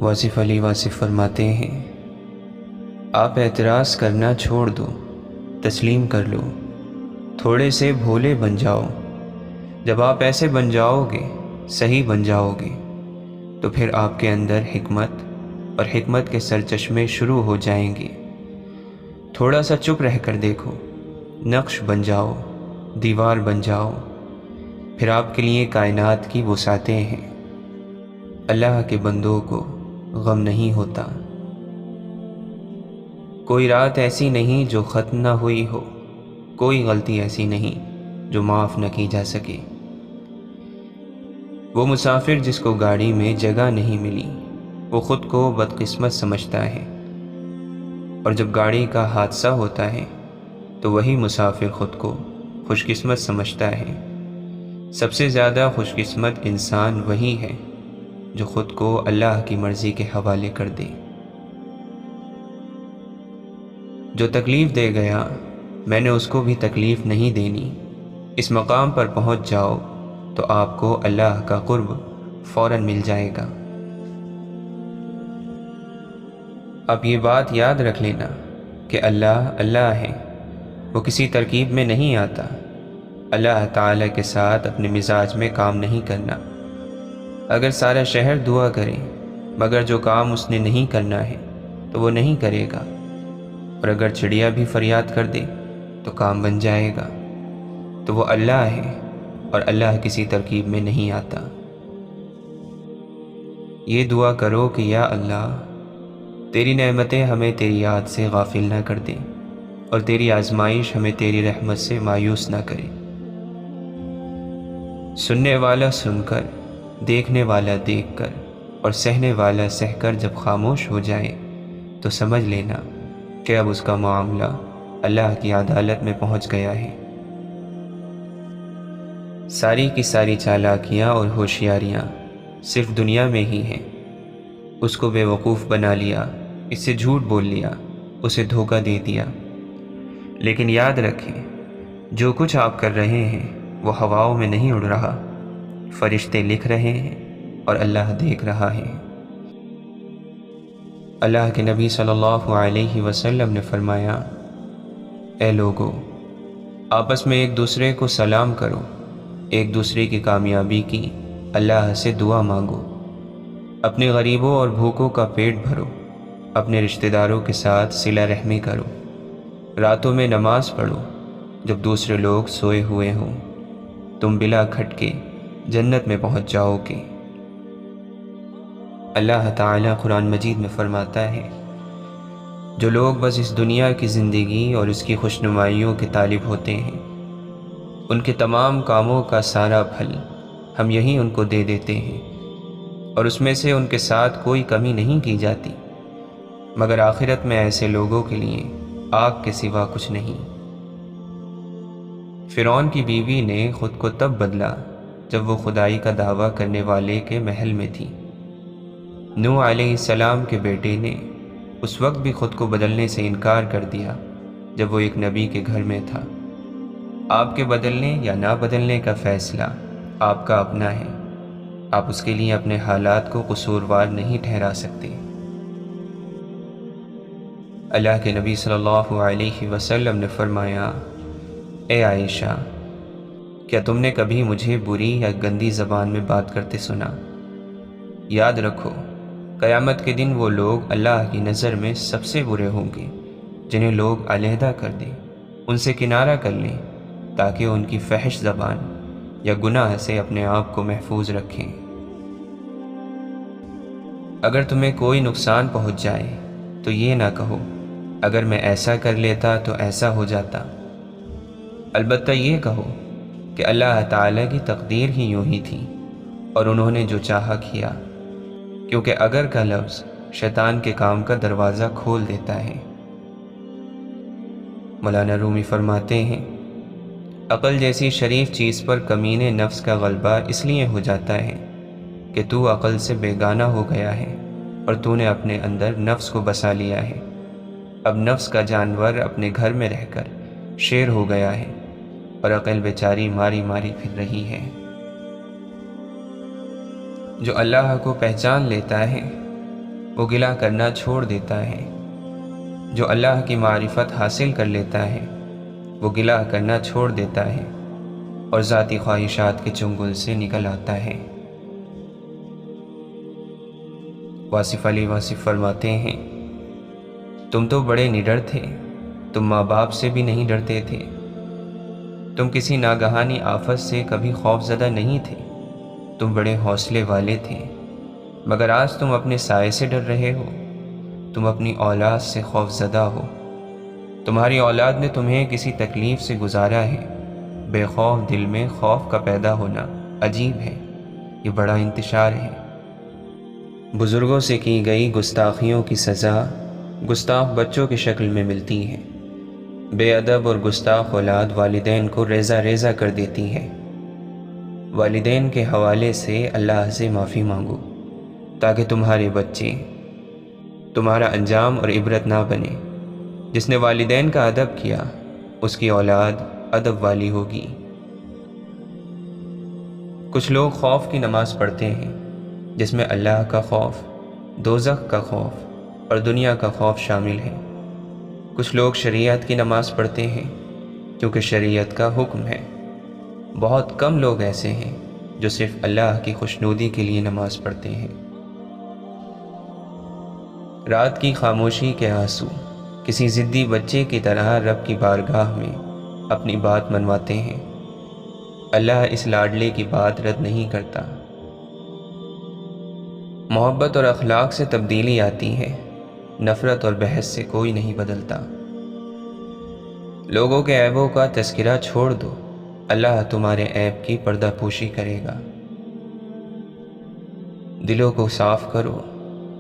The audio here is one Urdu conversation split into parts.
واصف علی واصف فرماتے ہیں، آپ اعتراض کرنا چھوڑ دو، تسلیم کر لو، تھوڑے سے بھولے بن جاؤ۔ جب آپ ایسے بن جاؤ گے، صحیح بن جاؤ گے، تو پھر آپ کے اندر حکمت اور حکمت کے سرچشمے شروع ہو جائیں گے۔ تھوڑا سا چپ رہ کر دیکھو، نقش بن جاؤ، دیوار بن جاؤ، پھر آپ کے لیے کائنات کی وسعتیں ہیں۔ اللہ کے بندوں کو غم نہیں ہوتا۔ کوئی رات ایسی نہیں جو ختم نہ ہوئی ہو، کوئی غلطی ایسی نہیں جو معاف نہ کی جا سکے۔ وہ مسافر جس کو گاڑی میں جگہ نہیں ملی، وہ خود کو بدقسمت سمجھتا ہے، اور جب گاڑی کا حادثہ ہوتا ہے تو وہی مسافر خود کو خوش قسمت سمجھتا ہے۔ سب سے زیادہ خوش قسمت انسان وہی ہے جو خود کو اللہ کی مرضی کے حوالے کر دے۔ جو تکلیف دے گیا، میں نے اس کو بھی تکلیف نہیں دینی۔ اس مقام پر پہنچ جاؤ تو آپ کو اللہ کا قرب فوراً مل جائے گا۔ اب یہ بات یاد رکھ لینا کہ اللہ اللہ ہے، وہ کسی ترکیب میں نہیں آتا۔ اللہ تعالیٰ کے ساتھ اپنے مزاج میں کام نہیں کرنا۔ اگر سارا شہر دعا کرے مگر جو کام اس نے نہیں کرنا ہے تو وہ نہیں کرے گا، اور اگر چڑیا بھی فریاد کر دے تو کام بن جائے گا۔ تو وہ اللہ ہے، اور اللہ کسی ترکیب میں نہیں آتا۔ یہ دعا کرو کہ یا اللہ، تیری نعمتیں ہمیں تیری یاد سے غافل نہ کر دیں، اور تیری آزمائش ہمیں تیری رحمت سے مایوس نہ کرے۔ سننے والا سن کر، دیکھنے والا دیکھ کر، اور سہنے والا سہ کر جب خاموش ہو جائے تو سمجھ لینا کہ اب اس کا معاملہ اللہ کی عدالت میں پہنچ گیا ہے۔ ساری کی ساری چالاکیاں اور ہوشیاریاں صرف دنیا میں ہی ہیں۔ اس کو بے وقوف بنا لیا، اس سے جھوٹ بول لیا، اسے دھوکہ دے دیا۔ لیکن یاد رکھیں، جو کچھ آپ کر رہے ہیں وہ ہواؤں میں نہیں اڑ رہا، فرشتے لکھ رہے ہیں اور اللہ دیکھ رہا ہے۔ اللہ کے نبی صلی اللہ علیہ وسلم نے فرمایا، اے لوگو، آپس میں ایک دوسرے کو سلام کرو، ایک دوسرے کی کامیابی کی اللہ سے دعا مانگو، اپنے غریبوں اور بھوکوں کا پیٹ بھرو، اپنے رشتہ داروں کے ساتھ صلہ رحمی کرو، راتوں میں نماز پڑھو جب دوسرے لوگ سوئے ہوئے ہوں، تم بلا کھٹکے جنت میں پہنچ جاؤ گے۔ اللہ تعالیٰ قرآن مجید میں فرماتا ہے، جو لوگ بس اس دنیا کی زندگی اور اس کی خوشنمائیوں کے طالب ہوتے ہیں، ان کے تمام کاموں کا سارا پھل ہم یہیں ان کو دے دیتے ہیں، اور اس میں سے ان کے ساتھ کوئی کمی نہیں کی جاتی، مگر آخرت میں ایسے لوگوں کے لیے آگ کے سوا کچھ نہیں۔ فرعون کی بیوی نے خود کو تب بدلا جب وہ خدائی کا دعویٰ کرنے والے کے محل میں تھی۔ نوح علیہ السلام کے بیٹے نے اس وقت بھی خود کو بدلنے سے انکار کر دیا جب وہ ایک نبی کے گھر میں تھا۔ آپ کے بدلنے یا نہ بدلنے کا فیصلہ آپ کا اپنا ہے، آپ اس کے لیے اپنے حالات کو قصوروار نہیں ٹھہرا سکتے۔ اللہ کے نبی صلی اللہ علیہ وسلم نے فرمایا، اے عائشہ، کیا تم نے کبھی مجھے بری یا گندی زبان میں بات کرتے سنا؟ یاد رکھو، قیامت کے دن وہ لوگ اللہ کی نظر میں سب سے برے ہوں گے جنہیں لوگ علیحدہ کر دیں، ان سے کنارہ کر لیں تاکہ ان کی فحش زبان یا گناہ سے اپنے آپ کو محفوظ رکھیں۔ اگر تمہیں کوئی نقصان پہنچ جائے تو یہ نہ کہو، اگر میں ایسا کر لیتا تو ایسا ہو جاتا، البتہ یہ کہو کہ اللہ تعالیٰ کی تقدیر ہی یوں ہی تھی اور انہوں نے جو چاہا کیا، کیونکہ اگر کا لفظ شیطان کے کام کا دروازہ کھول دیتا ہے۔ مولانا رومی فرماتے ہیں، عقل جیسی شریف چیز پر کمینے نفس کا غلبہ اس لیے ہو جاتا ہے کہ تو عقل سے بیگانہ ہو گیا ہے اور تو نے اپنے اندر نفس کو بسا لیا ہے۔ اب نفس کا جانور اپنے گھر میں رہ کر شیر ہو گیا ہے اور عقل بیچاری ماری ماری پھر رہی ہے۔ جو اللہ کو پہچان لیتا ہے وہ گلہ کرنا چھوڑ دیتا ہے۔ جو اللہ کی معرفت حاصل کر لیتا ہے وہ گلہ کرنا چھوڑ دیتا ہے اور ذاتی خواہشات کے چنگل سے نکل آتا ہے۔ واصف علی واصف فرماتے ہیں، تم تو بڑے نڈر تھے، تم ماں باپ سے بھی نہیں ڈرتے تھے، تم کسی ناگہانی آفت سے کبھی خوف زدہ نہیں تھے، تم بڑے حوصلے والے تھے، مگر آج تم اپنے سائے سے ڈر رہے ہو، تم اپنی اولاد سے خوف زدہ ہو، تمہاری اولاد نے تمہیں کسی تکلیف سے گزارا ہے، بے خوف دل میں خوف کا پیدا ہونا عجیب ہے، یہ بڑا انتشار ہے۔ بزرگوں سے کی گئی گستاخیوں کی سزا گستاخ بچوں کی شکل میں ملتی ہے۔ بے ادب اور گستاخ اولاد والدین کو ریزہ ریزہ کر دیتی ہے۔ والدین کے حوالے سے اللہ سے معافی مانگو تاکہ تمہارے بچے تمہارا انجام اور عبرت نہ بنے۔ جس نے والدین کا ادب کیا اس کی اولاد ادب والی ہوگی۔ کچھ لوگ خوف کی نماز پڑھتے ہیں جس میں اللہ کا خوف، دوزخ کا خوف اور دنیا کا خوف شامل ہے۔ کچھ لوگ شریعت کی نماز پڑھتے ہیں کیونکہ شریعت کا حکم ہے۔ بہت کم لوگ ایسے ہیں جو صرف اللہ کی خوشنودی کے لیے نماز پڑھتے ہیں۔ رات کی خاموشی کے آنسو کسی ضدی بچے کی طرح رب کی بارگاہ میں اپنی بات منواتے ہیں۔ اللہ اس لاڈلے کی بات رد نہیں کرتا۔ محبت اور اخلاق سے تبدیلی آتی ہے، نفرت اور بحث سے کوئی نہیں بدلتا۔ لوگوں کے عیبوں کا تذکرہ چھوڑ دو، اللہ تمہارے عیب کی پردہ پوشی کرے گا۔ دلوں کو صاف کرو،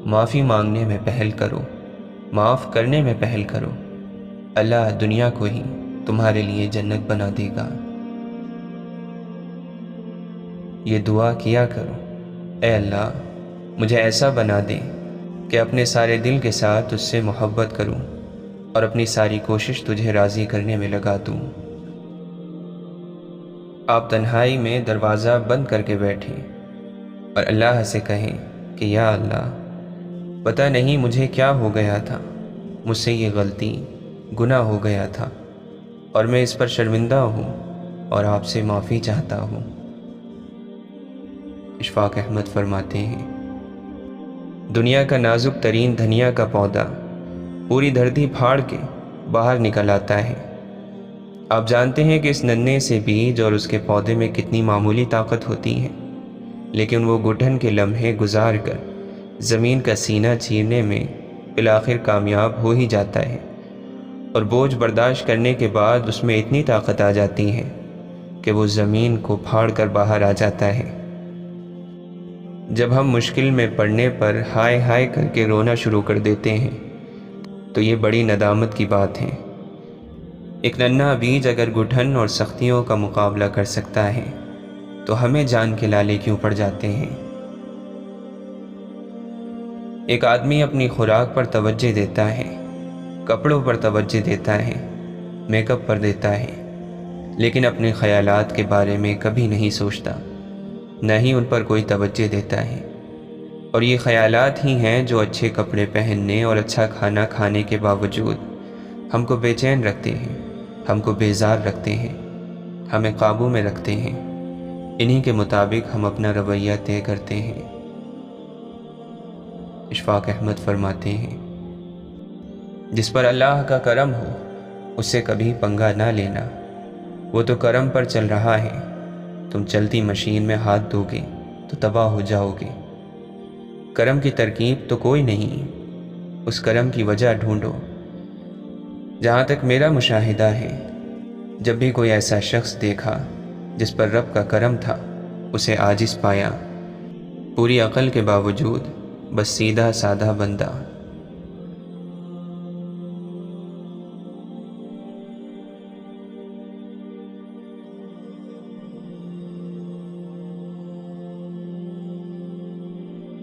معافی مانگنے میں پہل کرو، معاف کرنے میں پہل کرو، اللہ دنیا کو ہی تمہارے لیے جنت بنا دے گا۔ یہ دعا کیا کرو، اے اللہ مجھے ایسا بنا دے کہ اپنے سارے دل کے ساتھ تجھ سے محبت کروں اور اپنی ساری کوشش تجھے راضی کرنے میں لگا دوں۔ آپ تنہائی میں دروازہ بند کر کے بیٹھیں اور اللہ سے کہیں کہ یا اللہ، پتہ نہیں مجھے کیا ہو گیا تھا، مجھ سے یہ غلطی، گناہ ہو گیا تھا اور میں اس پر شرمندہ ہوں اور آپ سے معافی چاہتا ہوں۔ اشفاق احمد فرماتے ہیں، دنیا کا نازک ترین دھنیا کا پودا پوری دھرتی پھاڑ کے باہر نکل آتا ہے۔ آپ جانتے ہیں کہ اس ننھے سے بیج اور اس کے پودے میں کتنی معمولی طاقت ہوتی ہے، لیکن وہ گٹھن کے لمحے گزار کر زمین کا سینہ چیرنے میں بالآخر کامیاب ہو ہی جاتا ہے، اور بوجھ برداشت کرنے کے بعد اس میں اتنی طاقت آ جاتی ہے کہ وہ زمین کو پھاڑ کر باہر آ جاتا ہے۔ جب ہم مشکل میں پڑنے پر ہائے ہائے کر کے رونا شروع کر دیتے ہیں تو یہ بڑی ندامت کی بات ہے۔ ایک ننھا بیج اگر گٹھن اور سختیوں کا مقابلہ کر سکتا ہے تو ہمیں جان کے لالے کیوں پڑ جاتے ہیں۔ ایک آدمی اپنی خوراک پر توجہ دیتا ہے، کپڑوں پر توجہ دیتا ہے، میک اپ پر دیتا ہے، لیکن اپنے خیالات کے بارے میں کبھی نہیں سوچتا، نہ ہی ان پر کوئی توجہ دیتا ہے۔ اور یہ خیالات ہی ہیں جو اچھے کپڑے پہننے اور اچھا کھانا کھانے کے باوجود ہم کو بے چین رکھتے ہیں، ہم کو بیزار رکھتے ہیں، ہمیں قابو میں رکھتے ہیں۔ انہی کے مطابق ہم اپنا رویہ طے کرتے ہیں۔ اشفاق احمد فرماتے ہیں، جس پر اللہ کا کرم ہو اس سے کبھی پنگا نہ لینا، وہ تو کرم پر چل رہا ہے، تم چلتی مشین میں ہاتھ دھو گے تو تباہ ہو جاؤ گے۔ کرم کی ترکیب تو کوئی نہیں، اس کرم کی وجہ ڈھونڈو۔ جہاں تک میرا مشاہدہ ہے، جب بھی کوئی ایسا شخص دیکھا جس پر رب کا کرم تھا، اسے عاجز پایا، پوری عقل کے باوجود بس سیدھا سادہ بندہ۔